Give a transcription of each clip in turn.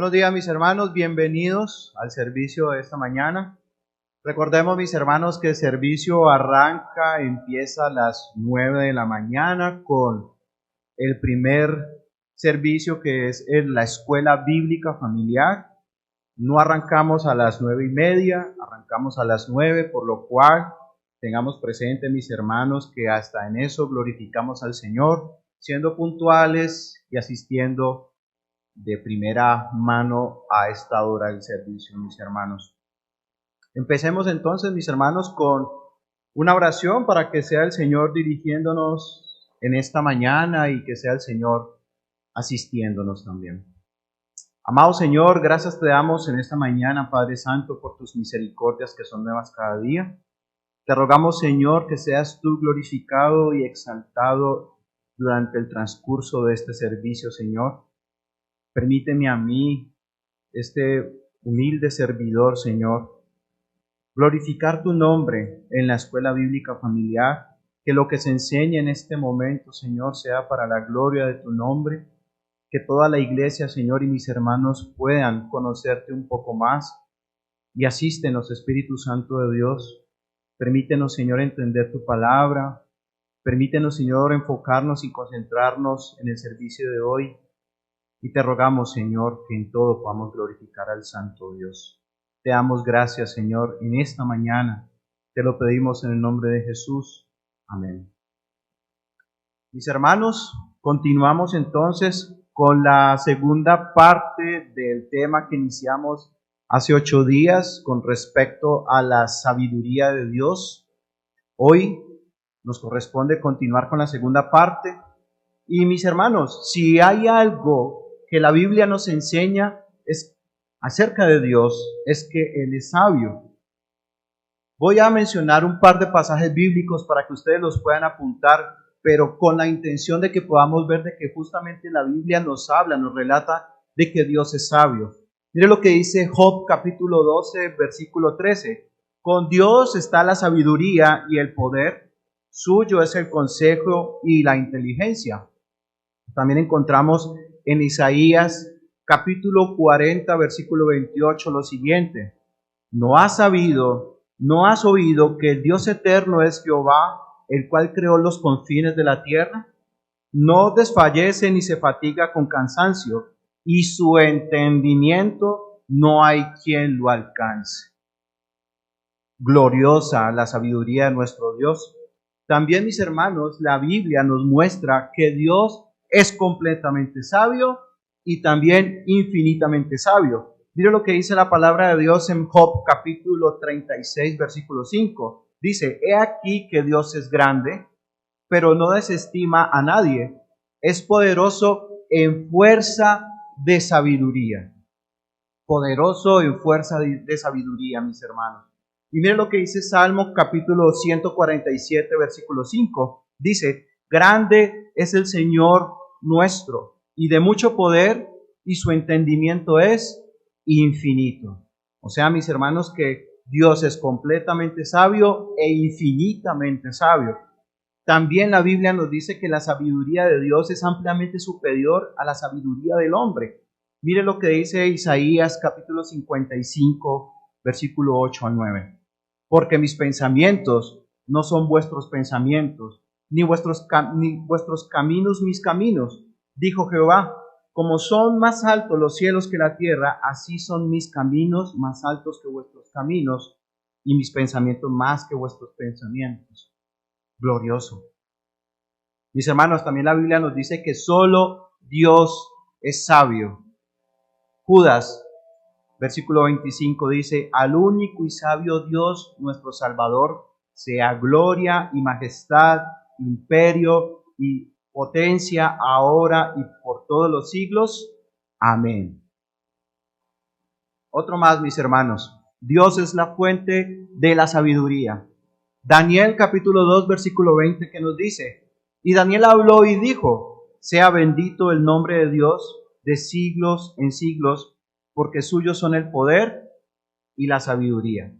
Buenos días, mis hermanos, bienvenidos al servicio de esta mañana. Recordemos, mis hermanos, que el servicio empieza a las 9 de la mañana con el primer servicio, que es en la escuela bíblica familiar. No arrancamos a las 9:30, arrancamos a las 9, por lo cual tengamos presente, mis hermanos, que hasta en eso glorificamos al Señor, siendo puntuales y asistiendo de primera mano a esta hora del servicio, mis hermanos. Empecemos entonces, mis hermanos, con una oración para que sea el Señor dirigiéndonos en esta mañana y que sea el Señor asistiéndonos también. Amado Señor, gracias te damos en esta mañana, Padre Santo, por tus misericordias que son nuevas cada día. Te rogamos, Señor, que seas tú glorificado y exaltado durante el transcurso de este servicio, Señor. Permíteme a mí, este humilde servidor, Señor, glorificar tu nombre en la escuela bíblica familiar, que lo que se enseñe en este momento, Señor, sea para la gloria de tu nombre, que toda la iglesia, Señor, y mis hermanos puedan conocerte un poco más, y asístenos, Espíritu Santo de Dios. Permítenos, Señor, entender tu palabra, permítenos, Señor, enfocarnos y concentrarnos en el servicio de hoy. Y te rogamos, Señor, que en todo podamos glorificar al Santo Dios. Te damos gracias, Señor, en esta mañana. Te lo pedimos en el nombre de Jesús. Amén. Mis hermanos, continuamos entonces con la segunda parte del tema que iniciamos hace 8 días con respecto a la sabiduría de Dios. Hoy nos corresponde continuar con la segunda parte. Y mis hermanos, si hay algo que la Biblia nos enseña es acerca de Dios, es que Él es sabio. Voy a mencionar un par de pasajes bíblicos para que ustedes los puedan apuntar, pero con la intención de que podamos ver de que justamente la Biblia nos habla, nos relata de que Dios es sabio. Mire lo que dice Job capítulo 12, versículo 13. Con Dios está la sabiduría y el poder, suyo es el consejo y la inteligencia. También encontramos en Isaías capítulo 40, versículo 28 lo siguiente: ¿No has oído que el Dios eterno es Jehová, el cual creó los confines de la tierra? No desfallece ni se fatiga con cansancio, y su entendimiento no hay quien lo alcance. Gloriosa la sabiduría de nuestro Dios. También, mis hermanos, la Biblia nos muestra que Dios es completamente sabio y también infinitamente sabio. Mire lo que dice la palabra de Dios en Job capítulo 36, versículo 5. Dice: He aquí que Dios es grande, pero no desestima a nadie. Es poderoso en fuerza de sabiduría. Poderoso en fuerza de sabiduría, mis hermanos. Y mire lo que dice Salmo capítulo 147, versículo 5. Dice: Grande es el Señor nuestro, y de mucho poder, y su entendimiento es infinito. O sea, mis hermanos, que Dios es completamente sabio e infinitamente sabio. También la Biblia nos dice que la sabiduría de Dios es ampliamente superior a la sabiduría del hombre. Mire lo que dice Isaías capítulo 55, versículo 8 al 9. Porque mis pensamientos no son vuestros pensamientos, ni vuestros caminos mis caminos, dijo Jehová. Como son más altos los cielos que la tierra, así son mis caminos más altos que vuestros caminos, y mis pensamientos más que vuestros pensamientos. Glorioso. Mis hermanos, también la Biblia nos dice que solo Dios es sabio. Judas, versículo 25 dice: Al único y sabio Dios, nuestro Salvador, sea gloria y majestad, imperio y potencia, ahora y por todos los siglos. Amén. Otro más, mis hermanos. Dios es la fuente de la sabiduría. Daniel capítulo 2, versículo 20, que nos dice: Y Daniel habló y dijo: Sea bendito el nombre de Dios de siglos en siglos, porque suyos son el poder y la sabiduría.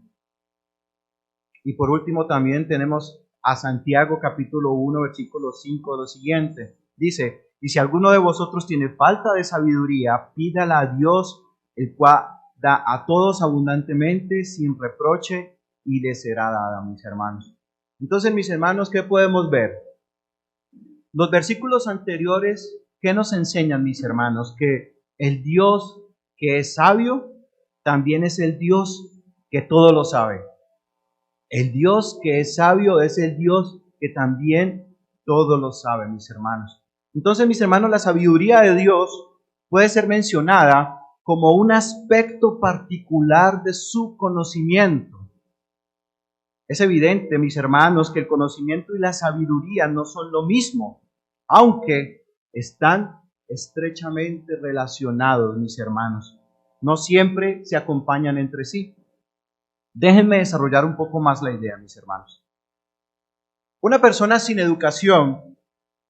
Y por último también tenemos a Santiago capítulo 1, versículo 5, lo siguiente. Dice: Y si alguno de vosotros tiene falta de sabiduría, pídala a Dios, el cual da a todos abundantemente, sin reproche, y les será dada, mis hermanos. Entonces, mis hermanos, ¿qué podemos ver? Los versículos anteriores, ¿qué nos enseñan, mis hermanos? Que el Dios que es sabio, también es el Dios que todo lo sabe. El Dios que es sabio es el Dios que también todo lo sabe, mis hermanos. Entonces, mis hermanos, la sabiduría de Dios puede ser mencionada como un aspecto particular de su conocimiento. Es evidente, mis hermanos, que el conocimiento y la sabiduría no son lo mismo, aunque están estrechamente relacionados, mis hermanos. No siempre se acompañan entre sí. Déjenme desarrollar un poco más la idea, mis hermanos. Una persona sin educación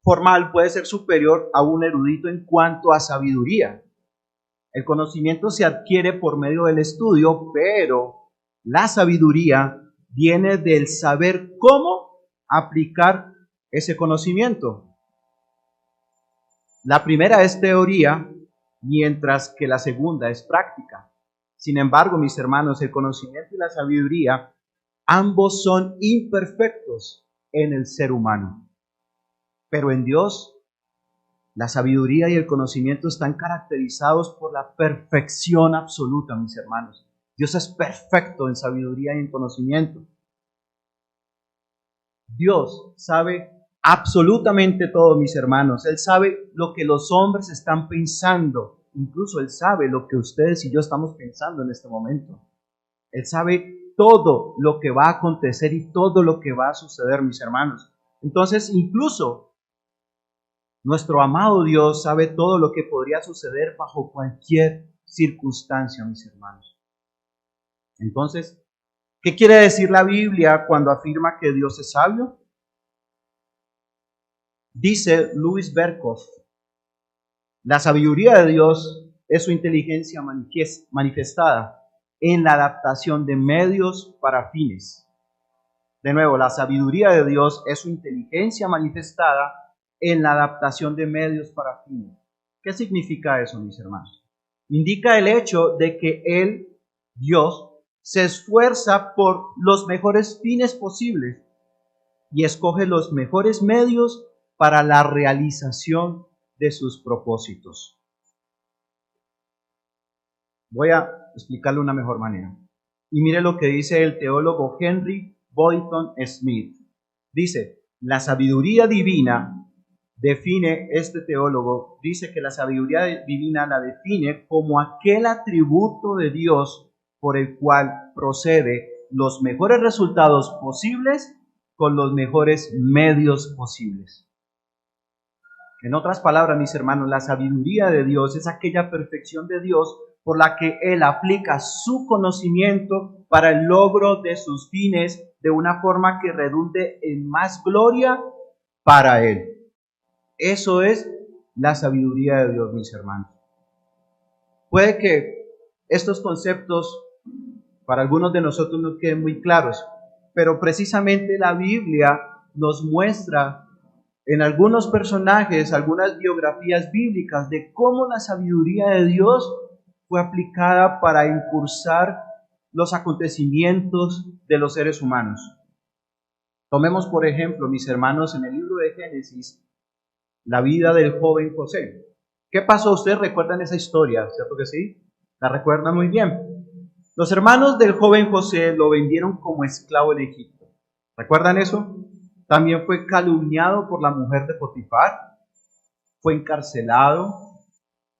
formal puede ser superior a un erudito en cuanto a sabiduría. El conocimiento se adquiere por medio del estudio, pero la sabiduría viene del saber cómo aplicar ese conocimiento. La primera es teoría, mientras que la segunda es práctica. Sin embargo, mis hermanos, el conocimiento y la sabiduría, ambos son imperfectos en el ser humano. Pero en Dios, la sabiduría y el conocimiento están caracterizados por la perfección absoluta, mis hermanos. Dios es perfecto en sabiduría y en conocimiento. Dios sabe absolutamente todo, mis hermanos. Él sabe lo que los hombres están pensando. Incluso Él sabe lo que ustedes y yo estamos pensando en este momento. Él sabe todo lo que va a acontecer y todo lo que va a suceder, mis hermanos. Entonces, incluso nuestro amado Dios sabe todo lo que podría suceder bajo cualquier circunstancia, mis hermanos. Entonces, ¿qué quiere decir la Biblia cuando afirma que Dios es sabio? Dice Louis Berkhoff, la sabiduría de Dios es su inteligencia manifestada en la adaptación de medios para fines. De nuevo, la sabiduría de Dios es su inteligencia manifestada en la adaptación de medios para fines. ¿Qué significa eso, mis hermanos? Indica el hecho de que Él, Dios, se esfuerza por los mejores fines posibles y escoge los mejores medios para la realización de sus propósitos. Voy a explicarlo de una mejor manera. Y mire lo que dice el teólogo Henry Boynton Smith. Dice, la sabiduría divina define, este teólogo dice que la sabiduría divina la define como aquel atributo de Dios por el cual procede los mejores resultados posibles con los mejores medios posibles. En otras palabras, mis hermanos, la sabiduría de Dios es aquella perfección de Dios por la que Él aplica su conocimiento para el logro de sus fines de una forma que redunde en más gloria para Él. Eso es la sabiduría de Dios, mis hermanos. Puede que estos conceptos para algunos de nosotros no queden muy claros, pero precisamente la Biblia nos muestra en algunos personajes, algunas biografías bíblicas de cómo la sabiduría de Dios fue aplicada para impulsar los acontecimientos de los seres humanos. Tomemos, por ejemplo, mis hermanos, en el libro de Génesis, la vida del joven José. ¿Qué pasó? Ustedes recuerdan esa historia, ¿cierto que sí? La recuerdan muy bien. Los hermanos del joven José lo vendieron como esclavo en Egipto. ¿Recuerdan eso? También fue calumniado por la mujer de Potifar, fue encarcelado,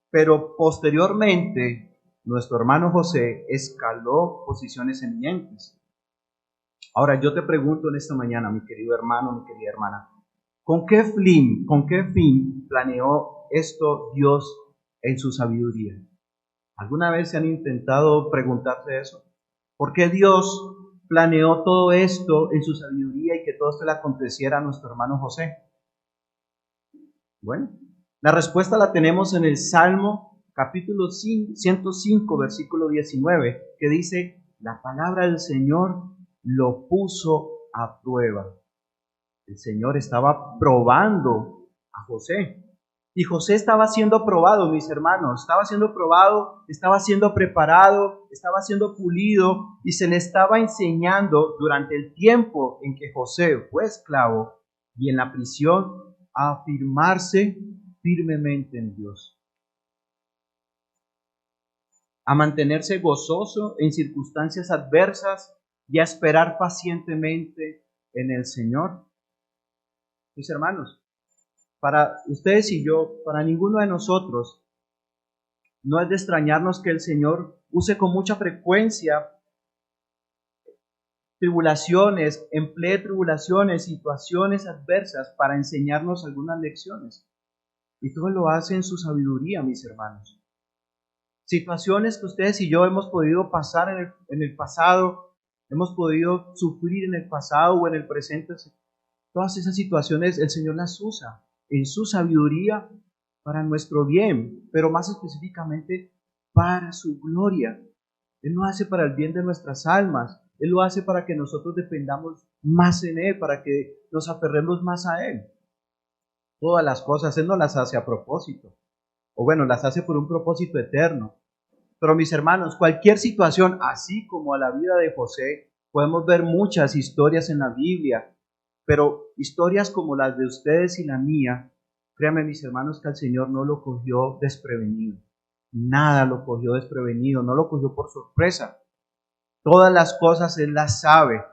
pero posteriormente nuestro hermano José escaló posiciones eminentes. Ahora yo te pregunto en esta mañana, mi querido hermano, mi querida hermana, ¿con qué fin planeó esto Dios en su sabiduría? ¿Alguna vez se han intentado preguntarse eso? ¿Por qué Dios planeó todo esto en su sabiduría y que todo esto le aconteciera a nuestro hermano José? Bueno, la respuesta la tenemos en el Salmo capítulo 105, versículo 19, que dice, la palabra del Señor lo puso a prueba. El Señor estaba probando a José. Y José estaba siendo probado, mis hermanos, estaba siendo probado, estaba siendo preparado, estaba siendo pulido y se le estaba enseñando durante el tiempo en que José fue esclavo y en la prisión a afirmarse firmemente en Dios, a mantenerse gozoso en circunstancias adversas y a esperar pacientemente en el Señor. Mis hermanos, para ustedes y yo, para ninguno de nosotros, no es de extrañarnos que el Señor use con mucha frecuencia tribulaciones, emplee tribulaciones, situaciones adversas para enseñarnos algunas lecciones. Y todo lo hace en su sabiduría, mis hermanos. Situaciones que ustedes y yo hemos podido pasar en el pasado, hemos podido sufrir en el pasado o en el presente, todas esas situaciones el Señor las usa en su sabiduría para nuestro bien, pero más específicamente para su gloria. Él lo hace para el bien de nuestras almas. Él lo hace para que nosotros dependamos más en Él, para que nos aferremos más a Él. Todas las cosas Él no las hace a propósito. O bueno, las hace por un propósito eterno. Pero mis hermanos, cualquier situación, así como a la vida de José, podemos ver muchas historias en la Biblia, pero historias como las de ustedes y la mía, créanme mis hermanos que el Señor no lo cogió desprevenido. Nada lo cogió desprevenido, no lo cogió por sorpresa. Todas las cosas Él las sabe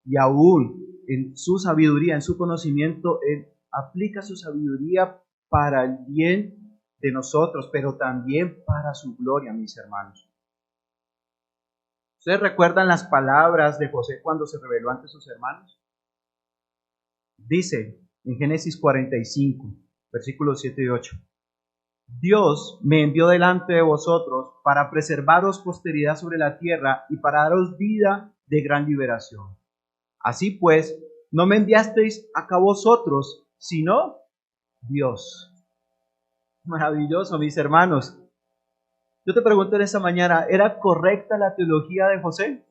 y aún en su sabiduría, en su conocimiento, Él aplica su sabiduría para el bien de nosotros, pero también para su gloria, mis hermanos. ¿Ustedes recuerdan las palabras de José cuando se rebeló ante sus hermanos? Dice en Génesis 45, versículos 7 y 8. Dios me envió delante de vosotros para preservaros posteridad sobre la tierra y para daros vida de gran liberación. Así pues, no me enviasteis acá vosotros, sino Dios. Maravilloso, mis hermanos. Yo te pregunto en esta mañana, ¿era correcta la teología de José?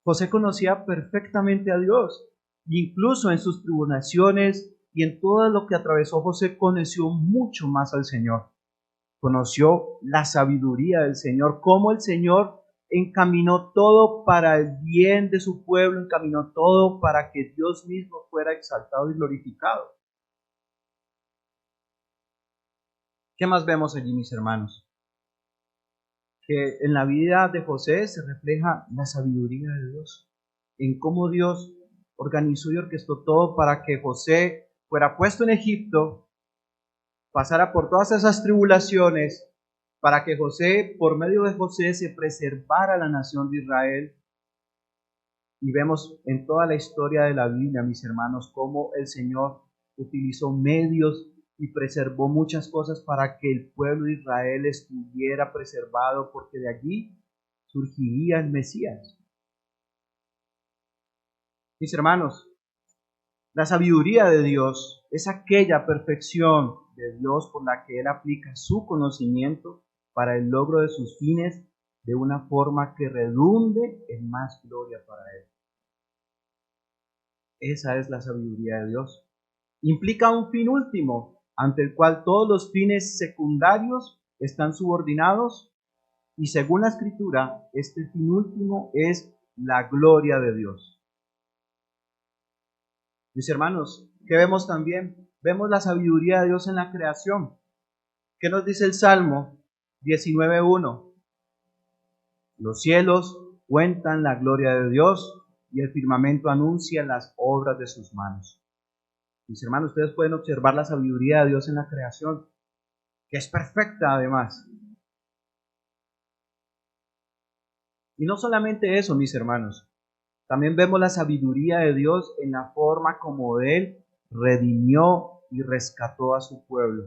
José conocía perfectamente a Dios. Incluso en sus tribulaciones y en todo lo que atravesó, José conoció mucho más al Señor. Conoció la sabiduría del Señor, cómo el Señor encaminó todo para el bien de su pueblo, encaminó todo para que Dios mismo fuera exaltado y glorificado. ¿Qué más vemos allí, mis hermanos? Que en la vida de José se refleja la sabiduría de Dios, en cómo Dios organizó y orquestó todo para que José fuera puesto en Egipto, pasara por todas esas tribulaciones, para que José, por medio de José, se preservara la nación de Israel. Y vemos en toda la historia de la Biblia, mis hermanos, cómo el Señor utilizó medios y preservó muchas cosas para que el pueblo de Israel estuviera preservado, porque de allí surgiría el Mesías. Mis hermanos, la sabiduría de Dios es aquella perfección de Dios por la que Él aplica su conocimiento para el logro de sus fines de una forma que redunde en más gloria para Él. Esa es la sabiduría de Dios. Implica un fin último, ante el cual todos los fines secundarios están subordinados, y según la Escritura, este fin último es la gloria de Dios. Mis hermanos, ¿qué vemos también? Vemos la sabiduría de Dios en la creación. ¿Qué nos dice el Salmo 19:1? Los cielos cuentan la gloria de Dios y el firmamento anuncia las obras de sus manos. Mis hermanos, ustedes pueden observar la sabiduría de Dios en la creación, que es perfecta además. Y no solamente eso, mis hermanos, también vemos la sabiduría de Dios en la forma como Él redimió y rescató a su pueblo.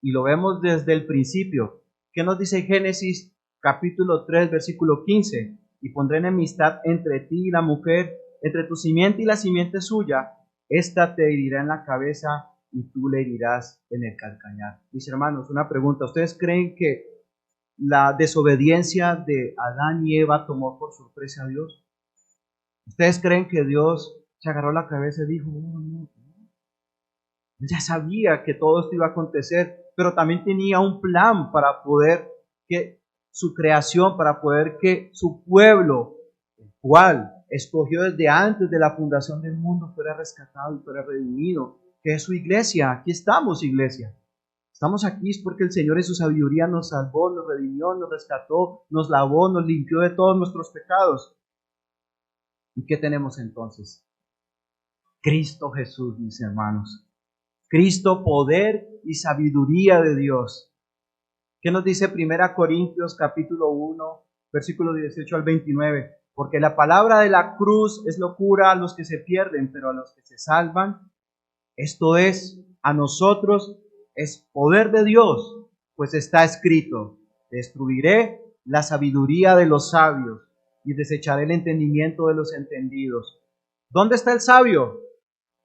Y lo vemos desde el principio. ¿Qué nos dice Génesis capítulo 3, versículo 15? Y pondré enemistad entre ti y la mujer, entre tu simiente y la simiente suya. Esta te herirá en la cabeza y tú le herirás en el calcañar. Mis hermanos, una pregunta. ¿Ustedes creen que la desobediencia de Adán y Eva tomó por sorpresa a Dios? ¿Ustedes creen que Dios se agarró la cabeza y dijo, oh, no? Él ya sabía que todo esto iba a acontecer, pero también tenía un plan para poder que su creación, para poder que su pueblo, el cual escogió desde antes de la fundación del mundo, fuera rescatado y fuera redimido, que es su iglesia. Aquí estamos, iglesia. Estamos aquí es porque el Señor en su sabiduría nos salvó, nos redimió, nos rescató, nos lavó, nos limpió de todos nuestros pecados. ¿Y qué tenemos entonces? Cristo Jesús, mis hermanos. Cristo, poder y sabiduría de Dios. ¿Qué nos dice 1 Corintios capítulo 1, versículo 18 al 29? Porque la palabra de la cruz es locura a los que se pierden, pero a los que se salvan, esto es, a nosotros, es poder de Dios, pues está escrito, destruiré la sabiduría de los sabios y desecharé el entendimiento de los entendidos. ¿Dónde está el sabio?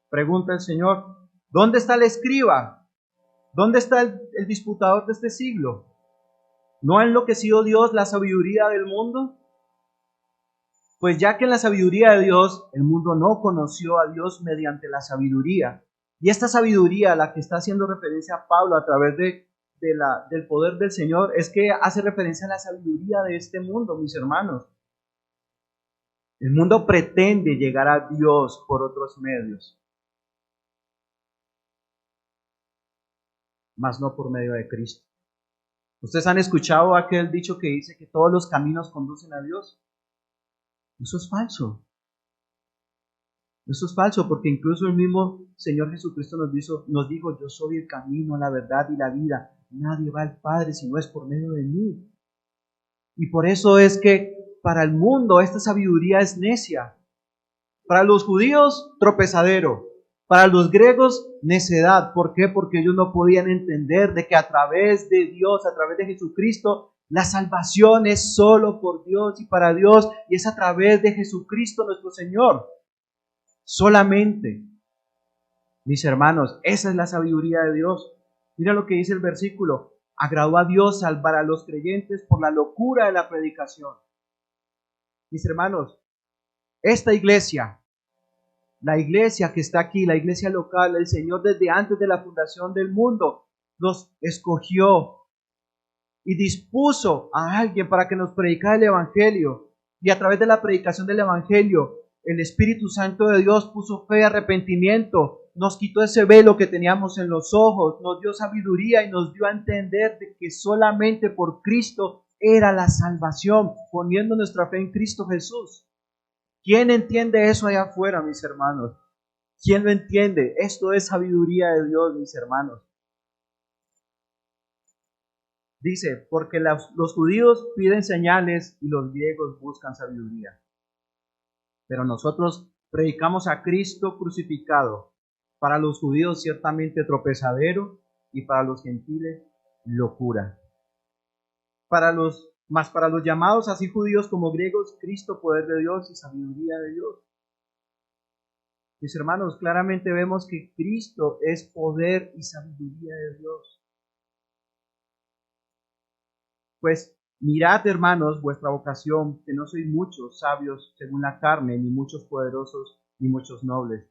Pregunta el Señor. ¿Dónde está el escriba? ¿Dónde está el disputador de este siglo? ¿No ha enloquecido Dios la sabiduría del mundo? Pues ya que en la sabiduría de Dios, el mundo no conoció a Dios mediante la sabiduría. Y esta sabiduría a la que está haciendo referencia a Pablo a través del poder del Señor es que hace referencia a la sabiduría de este mundo, mis hermanos. El mundo pretende llegar a Dios por otros medios, mas no por medio de Cristo. ¿Ustedes han escuchado aquel dicho que dice que todos los caminos conducen a Dios? Eso es falso. Eso es falso porque incluso el mismo Señor Jesucristo nos dijo, yo soy el camino, la verdad y la vida. Nadie va al Padre si no es por medio de mí. Y por eso es que para el mundo esta sabiduría es necia. Para los judíos, tropezadero. Para los griegos, necedad. ¿Por qué? Porque ellos no podían entender de que a través de Dios, a través de Jesucristo, la salvación es solo por Dios y para Dios, y es a través de Jesucristo nuestro Señor. Solamente, mis hermanos, esa es la sabiduría de Dios. Mira lo que dice el versículo. Agradó a Dios salvar a los creyentes por la locura de la predicación. Mis hermanos, esta iglesia, la iglesia que está aquí, la iglesia local, el Señor desde antes de la fundación del mundo, nos escogió y dispuso a alguien para que nos predicara el Evangelio. Y a través de la predicación del Evangelio, el Espíritu Santo de Dios puso fe y arrepentimiento, nos quitó ese velo que teníamos en los ojos, nos dio sabiduría y nos dio a entender de que solamente por Cristo era la salvación, poniendo nuestra fe en Cristo Jesús. ¿Quién entiende eso allá afuera, mis hermanos? ¿Quién lo entiende? Esto es sabiduría de Dios, mis hermanos. Dice, porque los judíos piden señales y los griegos buscan sabiduría. Pero nosotros predicamos a Cristo crucificado, para los judíos ciertamente tropezadero y para los gentiles locura. Mas para los llamados así judíos como griegos, Cristo poder de Dios y sabiduría de Dios. Mis hermanos, claramente vemos que Cristo es poder y sabiduría de Dios. Pues mirad, hermanos, vuestra vocación, que no sois muchos sabios según la carne, ni muchos poderosos, ni muchos nobles,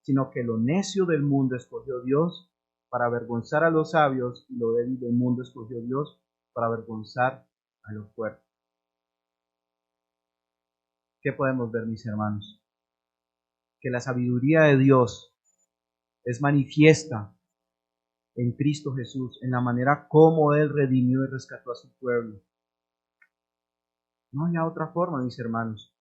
sino que lo necio del mundo escogió Dios para avergonzar a los sabios, y lo débil del mundo escogió Dios para avergonzar a los fuertes. ¿Qué podemos ver, mis hermanos? Que la sabiduría de Dios es manifiesta en Cristo Jesús, en la manera como Él redimió y rescató a su pueblo. No hay otra forma, mis hermanos.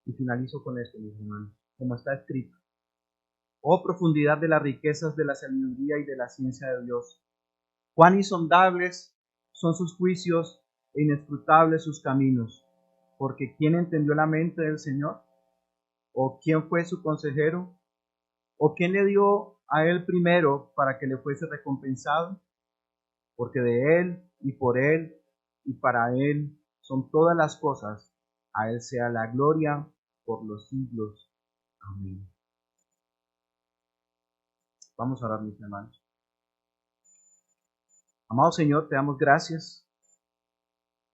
Y finalizo con esto, mis hermanos, como está escrito. Oh profundidad de las riquezas de la sabiduría y de la ciencia de Dios. Cuán insondables son sus juicios e inescrutables sus caminos. Porque ¿quién entendió la mente del Señor? ¿O quién fue su consejero? ¿O quién le dio a él primero para que le fuese recompensado? Porque de él y para él son todas las cosas. A él sea la gloria por los siglos. Amén. Vamos a orar, mis hermanos. Amado Señor, te damos gracias.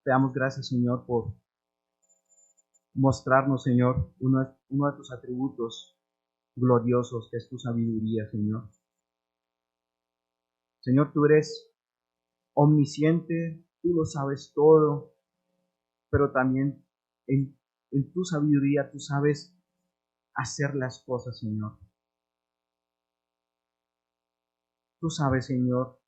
Te damos gracias, Señor, por mostrarnos, Señor, uno de tus atributos gloriosos, que es tu sabiduría, Señor. Señor, tú eres omnisciente, tú lo sabes todo, pero también en tu sabiduría tú sabes hacer las cosas, Señor. Tú sabes, Señor,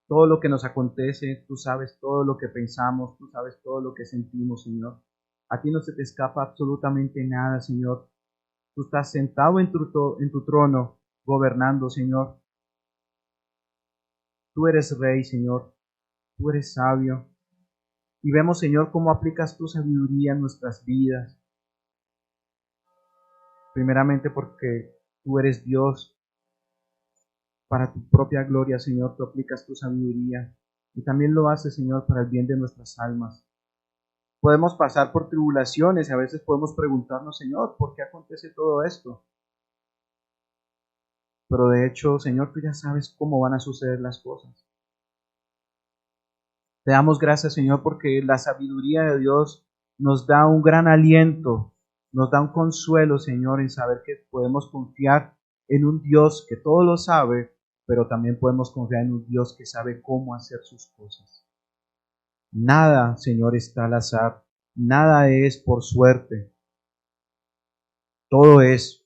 todo lo que nos acontece, tú sabes todo lo que pensamos, tú sabes todo lo que sentimos, Señor. A ti no se te escapa absolutamente nada, Señor. Tú estás sentado en tu trono, gobernando, Señor. Tú eres rey, Señor. Tú eres sabio. Y vemos, Señor, cómo aplicas tu sabiduría en nuestras vidas. Primeramente porque tú eres Dios. Para tu propia gloria, Señor, tú aplicas tu sabiduría. Y también lo haces, Señor, para el bien de nuestras almas. Podemos pasar por tribulaciones y a veces podemos preguntarnos, Señor, ¿por qué acontece todo esto? Pero de hecho, Señor, tú ya sabes cómo van a suceder las cosas. Te damos gracias, Señor, porque la sabiduría de Dios nos da un gran aliento, nos da un consuelo, Señor, en saber que podemos confiar en un Dios que todo lo sabe, pero también podemos confiar en un Dios que sabe cómo hacer sus cosas. Nada, Señor, está al azar, nada es por suerte. Todo es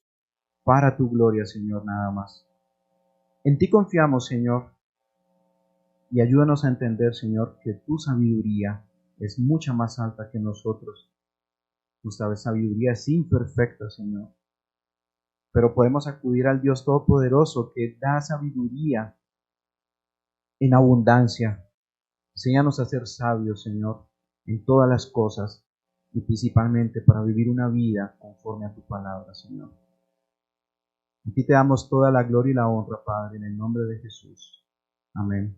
para tu gloria, Señor, nada más. En ti confiamos, Señor, y ayúdanos a entender, Señor, que tu sabiduría es mucha más alta que nosotros. Tu sabiduría es imperfecta, Señor. Pero podemos acudir al Dios Todopoderoso que da sabiduría en abundancia. Enséñanos a ser sabios, Señor, en todas las cosas y principalmente para vivir una vida conforme a tu palabra, Señor. A ti te damos toda la gloria y la honra, Padre, en el nombre de Jesús. Amén.